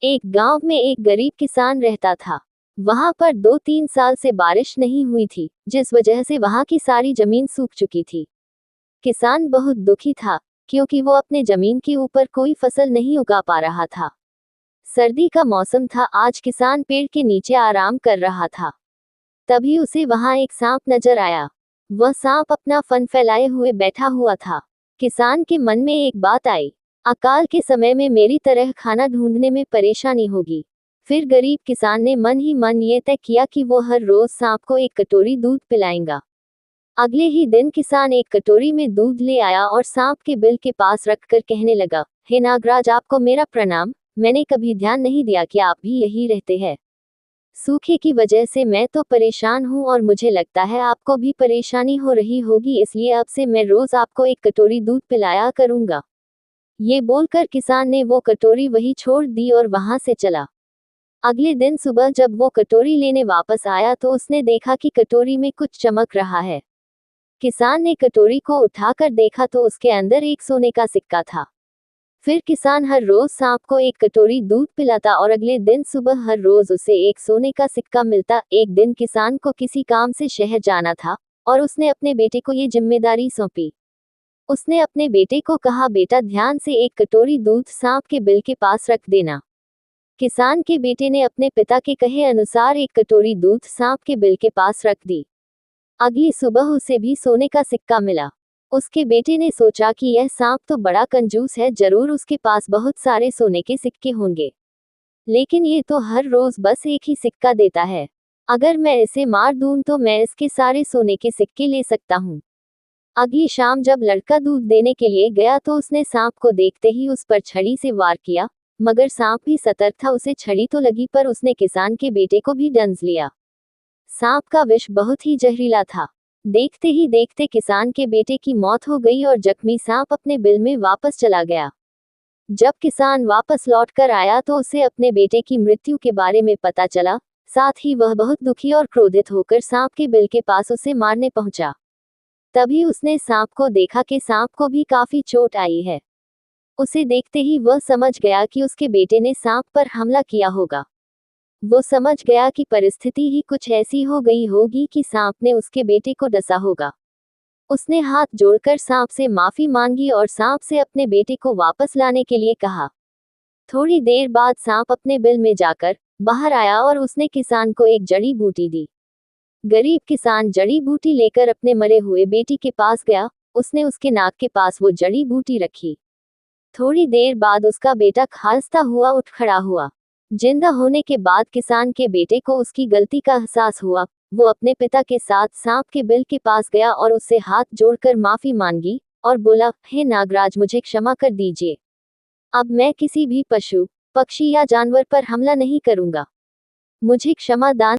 एक गांव में एक गरीब किसान रहता था। वहां पर 2-3 साल से बारिश नहीं हुई थी, जिस वजह से वहां की सारी जमीन सूख चुकी थी। किसान बहुत दुखी था, क्योंकि वो अपने जमीन के ऊपर कोई फसल नहीं उगा पा रहा था। सर्दी का मौसम था। आज किसान पेड़ के नीचे आराम कर रहा था। तभी उसे वहां एक सांप नजर आया। वह सांप अपना फन फैलाए हुए बैठा हुआ था। किसान के मन में एक बात आई, अकाल के समय में मेरी तरह खाना ढूंढने में परेशानी होगी। फिर गरीब किसान ने मन ही मन ये तय किया कि वो हर रोज सांप को एक कटोरी दूध पिलाएगा। अगले ही दिन किसान एक कटोरी में दूध ले आया और सांप के बिल के पास रखकर कहने लगा, हे नागराज, आपको मेरा प्रणाम। मैंने कभी ध्यान नहीं दिया कि आप भी यही रहते हैं। सूखे की वजह से मैं तो परेशान हूँ और मुझे लगता है आपको भी परेशानी हो रही होगी, इसलिए अब से मैं रोज आपको एक कटोरी दूध पिलाया करूंगा। ये बोलकर किसान ने वो कटोरी वही छोड़ दी और वहां से चला। अगले दिन सुबह जब वो कटोरी लेने वापस आया तो उसने देखा कि कटोरी में कुछ चमक रहा है। किसान ने कटोरी को उठाकर देखा तो उसके अंदर एक सोने का सिक्का था। फिर किसान हर रोज सांप को एक कटोरी दूध पिलाता और अगले दिन सुबह हर रोज उसे एक सोने का सिक्का मिलता। एक दिन किसान को किसी काम से शहर जाना था और उसने अपने बेटे को ये जिम्मेदारी सौंपी। उसने अपने बेटे को कहा, बेटा ध्यान से एक कटोरी दूध सांप के बिल के पास रख देना। किसान के बेटे ने अपने पिता के कहे अनुसार एक कटोरी दूध सांप के बिल के पास रख दी। अगली सुबह उसे भी सोने का सिक्का मिला। उसके बेटे ने सोचा कि यह सांप तो बड़ा कंजूस है, जरूर उसके पास बहुत सारे सोने के सिक्के होंगे, लेकिन ये तो हर रोज बस एक ही सिक्का देता है। अगर मैं इसे मार दूं तो मैं इसके सारे सोने के सिक्के ले सकता हूँ। अगली शाम जब लड़का दूध देने के लिए गया तो उसने सांप को देखते ही उस पर छड़ी से वार किया, मगर सांप भी सतर्क था। उसे छड़ी तो लगी पर उसने किसान के बेटे को भी डंस लिया। सांप का विष बहुत ही जहरीला था। देखते ही देखते किसान के बेटे की मौत हो गई और जख्मी सांप अपने बिल में वापस चला गया। जब किसान वापस लौटकर आया तो उसे अपने बेटे की मृत्यु के बारे में पता चला। साथ ही वह बहुत दुखी और क्रोधित होकर सांप के बिल के पास उसे मारने पहुंचा। तभी उसने सांप को देखा कि सांप को भी काफी चोट आई है। उसे देखते ही वह समझ गया कि उसके बेटे ने सांप पर हमला किया होगा। वो समझ गया कि परिस्थिति ही कुछ ऐसी हो गई होगी कि सांप ने उसके बेटे को डसा होगा। उसने हाथ जोड़कर सांप से माफी मांगी और सांप से अपने बेटे को वापस लाने के लिए कहा। थोड़ी देर बाद सांप अपने बिल में जाकर बाहर आया और उसने किसान को एक जड़ी बूटी दी। गरीब किसान जड़ी बूटी लेकर अपने मरे हुए बेटे के पास गया। उसने उसके नाक के पास वो जड़ी बूटी रखी। थोड़ी देर बाद उसका बेटा खांसता हुआ उठ खड़ा हुआ। जिंदा होने के बाद किसान के बेटे को उसकी गलती का एहसास हुआ। वो अपने पिता के साथ सांप के बिल के पास गया और उससे हाथ जोड़कर माफी मांगी और बोला, हे नागराज, मुझे क्षमा कर दीजिए। अब मैं किसी भी पशु, पक्षी या जानवर पर हमला नहीं करूंगा। मुझे क्षमा दान